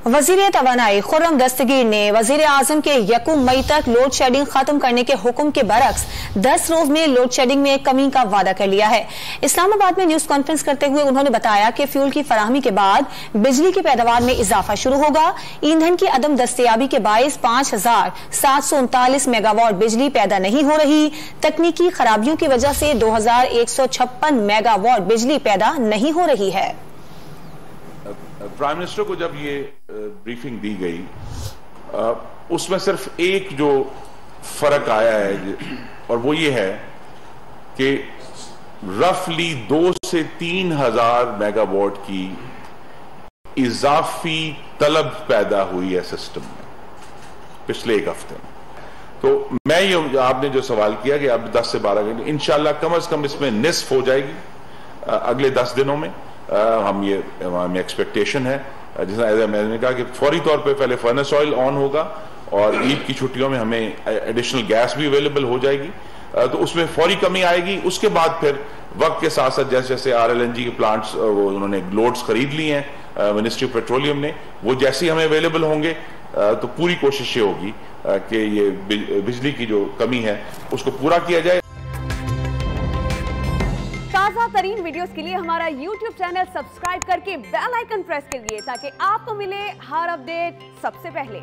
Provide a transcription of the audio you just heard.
वज़ीर तवानाई खुर्रम दस्तगीर ने वज़ीर आज़म के 1 मई तक लोड शेडिंग खत्म करने के हुक्म के बरक्स 10 रोज में लोड शेडिंग में कमी का वादा कर लिया है। इस्लामाबाद में न्यूज कॉन्फ्रेंस करते हुए उन्होंने बताया कि फ्यूल की फराहमी के बाद बिजली की पैदावार में इजाफा शुरू होगा। ईंधन की अदम दस्तयाबी के बायस 5,739 मेगावाट बिजली पैदा नहीं हो रही। तकनीकी खराबियों की वजह से 2,156 मेगावाट बिजली पैदा नहीं हो रही है। प्राइम मिनिस्टर को जब ये ब्रीफिंग दी गई, उसमें सिर्फ एक जो फर्क आया है और वो ये है कि रफली 2 से 3 हजार मेगावाट की इजाफी तलब पैदा हुई है सिस्टम में पिछले एक हफ्ते में। तो मैं ये आपने जो सवाल किया कि अब 10 से 12 घंटे इंशाल्लाह कम से कम इसमें निस्फ हो जाएगी अगले 10 दिनों में। हमें एक्सपेक्टेशन है, जैसा मैंने कहा कि फौरी तौर पे पहले फर्नेस ऑयल ऑन होगा और ईद की छुट्टियों में हमें एडिशनल गैस भी अवेलेबल हो जाएगी, तो उसमें फौरी कमी आएगी। उसके बाद फिर वक्त के साथ साथ जैसे जैसे RLNG के प्लांट्स वो उन्होंने लोड्स खरीद लिए हैं मिनिस्ट्री ऑफ पेट्रोलियम ने, वो जैसे ही हमें अवेलेबल होंगे तो पूरी कोशिश ये होगी कि ये बिजली की जो कमी है उसको पूरा किया जाए। ताज़ा तरीन वीडियोस के लिए हमारा YouTube चैनल सब्सक्राइब करके बेल आइकन प्रेस करिए ताकि आपको मिले हर अपडेट सबसे पहले।